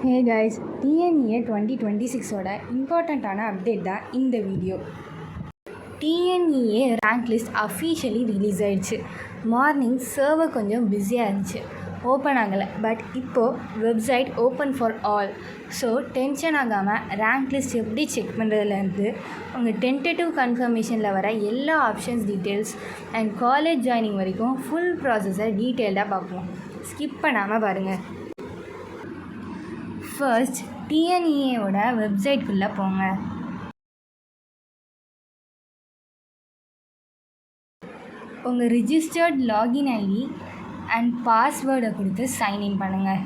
Hey guys, TNEA 2026ஓட இம்பார்ட்டண்ட்டான update தான் இந்த video. TNEA rank list officially release ஆகிடுச்சு. மார்னிங் சர்வர் கொஞ்சம் பிஸியாக இருந்துச்சு, ஓப்பன் ஆகலை. பட் இப்போது website open for all. So tension ஆகாமல் ரேங்க் லிஸ்ட் எப்படி செக் பண்ணுறதுலேருந்து உங்கள் டென்டேட்டிவ் கன்ஃபர்மேஷனில் வர எல்லா options details and college joining வரைக்கும் ஃபுல் ப்ராசஸை டீட்டெயில்டாக பார்ப்போம். ஸ்கிப் பண்ணாமல் பாருங்கள். ஃபர்ஸ்ட் டிஎன்இஏவோட வெப்சைட்குள்ளே போங்க. உங்கள் ரிஜிஸ்டர்ட் லாகின் ஐடி அண்ட் பாஸ்வேர்டை கொடுத்து சைன்இன் பண்ணுங்கள்.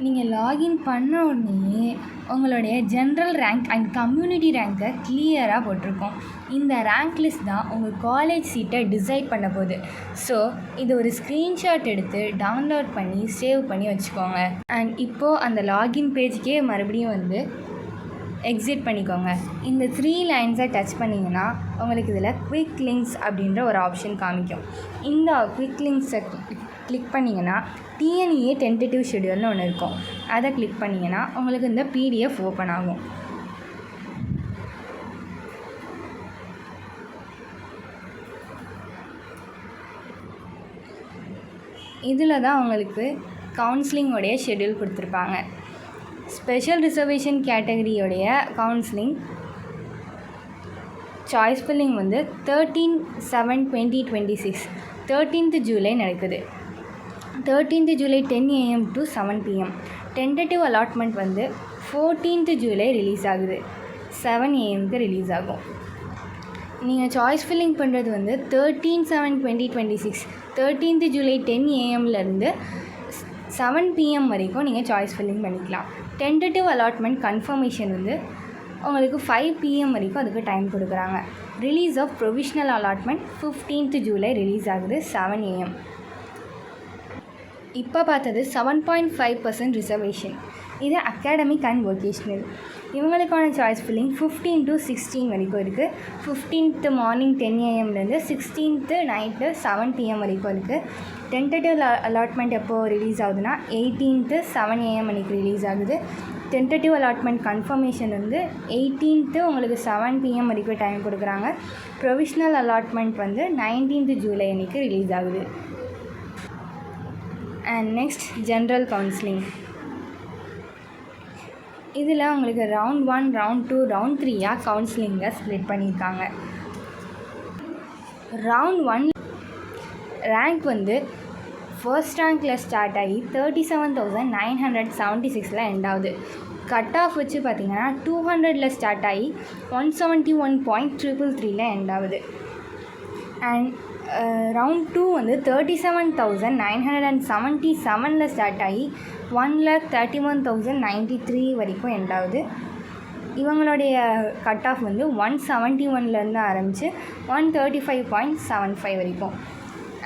நீங்கள் லாகின் பண்ண உடனே உங்களுடைய ஜென்ரல் ரேங்க் அண்ட் கம்யூனிட்டி ரேங்க்கை கிளியராக போட்டிருக்கோம். இந்த ரேங்க் லிஸ்ட் தான் உங்கள் காலேஜ் சீட்டை டிசைட் பண்ண போகுது. ஸோ இது ஒரு ஸ்க்ரீன்ஷாட் எடுத்து டவுன்லோட் பண்ணி சேவ் பண்ணி வச்சுக்கோங்க. அண்ட் இப்போது அந்த லாகின் பேஜுக்கே மறுபடியும் எக்ஸிட் பண்ணிக்கோங்க. இந்த 3 லைன்ஸை டச் பண்ணிங்கன்னா உங்களுக்கு இதில் குவிக் லிங்க்ஸ் அப்படின்ற ஒரு ஆப்ஷன் காமிக்கும். இந்த குவிக் லிங்க்ஸை கிளிக் பண்ணிங்கன்னா டிஎன்இஏ டென்டேட்டிவ் ஷெடியூல்னு ஒன்று இருக்கும். அதை கிளிக் பண்ணிங்கன்னா உங்களுக்கு இந்த பிடிஎஃப் ஓப்பன் ஆகும். இதில் தான் உங்களுக்கு கவுன்சிலிங்கோடைய ஷெடியூல் கொடுத்துருப்பாங்க. ஸ்பெஷல் ரிசர்வேஷன் கேட்டகரியோடைய counselling choice filling 13/7/2026 13th July நடக்குது. 13th July 10 AM to 7 PM. Tentative allotment 14th July release ஆகுது. 7 AMக்கு ரிலீஸ் ஆகும். நீங்கள் சாய்ஸ் ஃபில்லிங் பண்ணுறது 13/7/2026 13th ஜூலை 10 AMலேருந்து 7 PM வரைக்கும் நீங்கள் சாய்ஸ் ஃபில்லிங் பண்ணிக்கலாம். டென்டேட்டிவ் அலாட்மெண்ட் கன்ஃபர்மேஷன் உங்களுக்கு 5 PM வரைக்கும் அதுக்கு டைம் கொடுக்குறாங்க. Release of provisional allotment 15th July release ஆகுது 7 AM. இப்போ பார்த்தது 7.5% ரிசர்வேஷன். இது அகாடமிக் அண்ட் வொகேஷ்னல். இவங்களுக்கான சாய்ஸ் ஃபில்லிங் 15 to 16 வரைக்கும் இருக்குது. 15th morning 10 AMலேருந்து 16th night 7 PM வரைக்கும் இருக்குது. டென்டேட்டிவ் அலாட்மெண்ட் எப்போது ரிலீஸ் ஆகுதுன்னா 18th 7 AM அன்றைக்கி ரிலீஸ் ஆகுது. டென்டேட்டிவ் அலாட்மெண்ட் கன்ஃபர்மேஷன் 18th உங்களுக்கு 7 PM வரைக்கும் டைம் கொடுக்குறாங்க. ப்ரொவிஷ்னல் அலாட்மெண்ட் 19th ஜூலை அன்றைக்கி ரிலீஸ் ஆகுது. And next general counselling. இதில் உங்களுக்கு ரவுண்ட் 1, ரவுண்ட் 2, ரவுண்ட் 3 கவுன்சிலிங்கை ஸ்ப்ளிட் பண்ணியிருக்காங்க. ரவுண்ட் 1 ரேங்க் ஃபர்ஸ்ட் ரேங்க்கில் ஸ்டார்ட் ஆகி 37,976 எண்ட் ஆகுது. கட் ஆஃப் வச்சு பார்த்திங்கன்னா 200 ஸ்டார்ட் ஆகி 171.333 எண்ட் ஆகுது. அண்ட் ரவுண்ட் 2 37,977 ஸ்டார்ட் ஆகி 1,31,093 வரைக்கும் எண்ட் ஆகுது. இவங்களுடைய கட் ஆஃப் 171 ஆரம்பித்து 135.75 வரைக்கும்.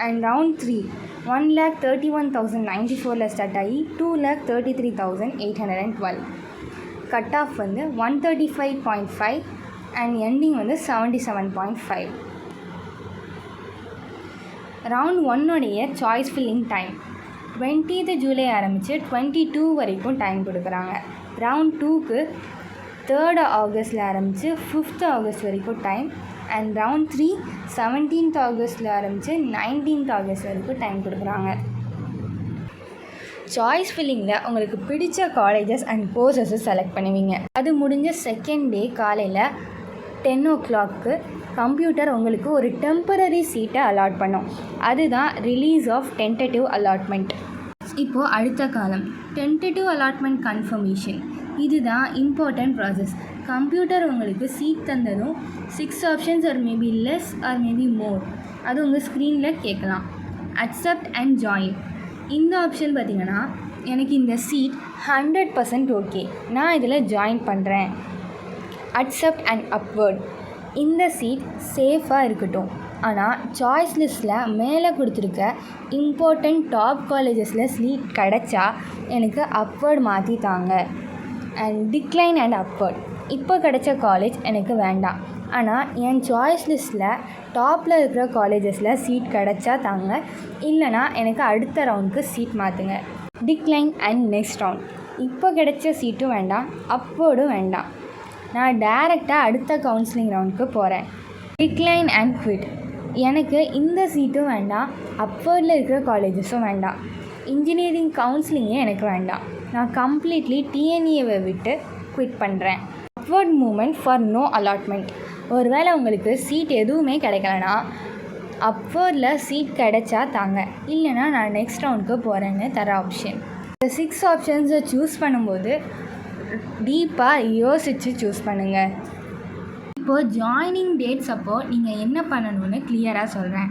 அண்ட் ரவுண்ட் 3 1,31,094 ஸ்டார்ட் ஆகி 2,33,812. Cut off 135.5 and ending 77.5. Round 1 choice filling time 20th July ஆரம்பித்து 22 வரைக்கும் டைம் கொடுக்குறாங்க. ரவுண்ட் 2க்கு 3rd ஆகஸ்ட்டில் ஆரம்பித்து 5th ஆகஸ்ட் வரைக்கும் டைம். அண்ட் ரவுண்ட் 3 17th ஆகஸ்ட்டில் ஆரம்பித்து 19th ஆகஸ்ட் வரைக்கும் டைம் கொடுக்குறாங்க. சாய்ஸ் ஃபில்லிங்கில் உங்களுக்கு பிடிச்ச காலேஜஸ் அண்ட் கோர்சஸை செலக்ட் பண்ணுவீங்க. அது முடிஞ்ச செகண்ட் டே காலையில் 10 o'clock கம்ப்யூட்டர் உங்களுக்கு ஒரு டெம்பரரி சீட்டை அலாட் பண்ணும். அதுதான் ரிலீஸ் ஆஃப் டென்டேட்டிவ் அலாட்மெண்ட். இப்போது அடுத்த காலம் டென்டேட்டிவ் அலாட்மெண்ட் கன்ஃபர்மேஷன். இதுதான் இம்பார்ட்டன்ட் ப்ராசஸ். கம்ப்யூட்டர் உங்களுக்கு சீட் தந்ததும் 6 options or maybe less or maybe more அது உங்கள் ஸ்க்ரீனில் கேட்கலாம். Accept and join. இந்த ஆப்ஷன் பார்த்திங்கன்னா எனக்கு இந்த சீட் 100% ஓகே, நான் இதில் ஜாயின் பண்ணுறேன். Accept and upward. இந்த சீட் சேஃபாக இருக்கட்டும், ஆனால் சாய்ஸ் லிஸ்ட்டில் மேலே கொடுத்துருக்க இம்பார்ட்டண்ட் டாப் காலேஜஸில் சீட் கிடச்சா எனக்கு அப்வர்ட் மாற்றி தாங்க. And decline and upward. இப்போ கிடச்ச காலேஜ் எனக்கு வேண்டாம், ஆனால் என் சாய்ஸ் லிஸ்ட்டில் டாப்பில் இருக்கிற காலேஜஸில் சீட் கிடச்சா தாங்க, இல்லைனா எனக்கு அடுத்த ரவுண்டுக்கு சீட் மாற்றுங்க. Decline and next round. இப்போ கிடைச்ச சீட்டும் வேண்டாம், அப்போர்டும் வேண்டாம். நான் டைரெக்டாக அடுத்த கவுன்சிலிங் ரவுண்டுக்கு போகிறேன். Decline and quit. எனக்கு இந்த சீட்டும் வேண்டாம், அப்போர்டில் இருக்கிற காலேஜஸும் வேண்டாம், இன்ஜினியரிங் கவுன்சிலிங்கே எனக்கு வேண்டாம். நான் கம்ப்ளீட்லி டிஎன்இஏவை விட்டு குவிட் பண்ணுறேன். Upward movement for no allotment. ஒருவேளை உங்களுக்கு சீட் எதுவுமே கிடைக்கலனா அப்வர்டில் சீட் கிடைச்சா தாங்க, இல்லைனா நான் நெக்ஸ்ட் ரவுண்டுக்கு போகிறேன்னு தர ஆப்ஷன். இந்த 6 ஆப்ஷன்ஸை சூஸ் பண்ணும்போது டீப்பாக யோசித்து சூஸ் பண்ணுங்கள். இப்போது ஜாயினிங் டேட்ஸ் அப்போ நீங்கள் என்ன பண்ணணும்னு கிளியராக சொல்கிறேன்.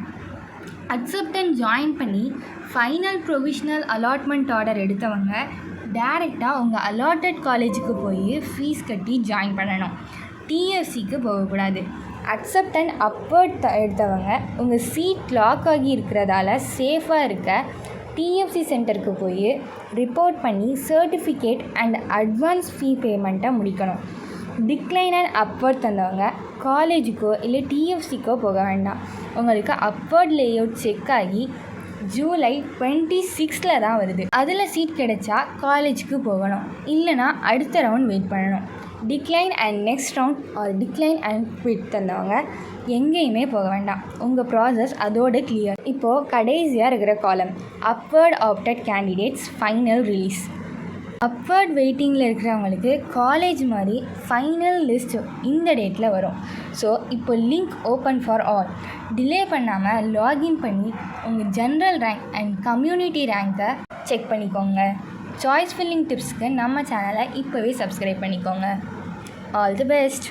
அக்செப்ட் அண்ட் ஜாயின் பண்ணி ஃபைனல் ப்ரொவிஷ்னல் அலாட்மெண்ட் ஆர்டர் எடுத்தவங்க டைரெக்டாக உங்கள் அலாட்டட் காலேஜுக்கு போய் ஃபீஸ் கட்டி ஜாயின் பண்ணணும். டிஎஃப்சிக்கு போகக்கூடாது. அக்செப்ட் அண்ட் அப்போர்ட் எடுத்தவங்க உங்கள் சீட் லாக் ஆகி இருக்கிறதால சேஃபாக இருக்க டிஎஃப்சி சென்டருக்கு போய் ரிப்போர்ட் பண்ணி சர்டிஃபிகேட் அண்ட் அட்வான்ஸ் ஃபீ பேமெண்ட்டை முடிக்கணும். டிக்ளைன் அண்ட் அப்போர்ட் தந்தவங்க காலேஜுக்கோ இல்லை டிஎஃப்சிக்கோ போக வேண்டாம். உங்களுக்கு அப்போர்ட் லேஅவுட் செக் ஆகி ஜூலை 26 தான் வருது. அதில் சீட் கிடைச்சா காலேஜுக்கு போகணும், இல்லைனா அடுத்த ரவுண்ட் வெயிட் பண்ணணும். Decline and next round or decline and quit தந்தவங்க எங்கேயுமே போக வேண்டாம். உங்கள் ப்ராசஸ் அதோடு கிளியர். இப்போது கடைசியாக இருக்கிற காலம் upward opted candidates final release. Upward வெயிட்டிங்கில் இருக்கிறவங்களுக்கு காலேஜ் மாதிரி ஃபைனல் லிஸ்ட் இந்த டேட்டில் வரும். ஸோ இப்போ link open for all. Delay பண்ணாமல் லாகின் பண்ணி உங்கள் ஜென்ரல் ரேங்க் அண்ட் கம்யூனிட்டி ரேங்க்கை செக் பண்ணிக்கோங்க. சாய்ஸ் ஃபில்லிங் டிப்ஸ்க்கு நம்ம சேனலை இப்போவே சப்ஸ்கிரைப் பண்ணிக்கோங்க. All the best.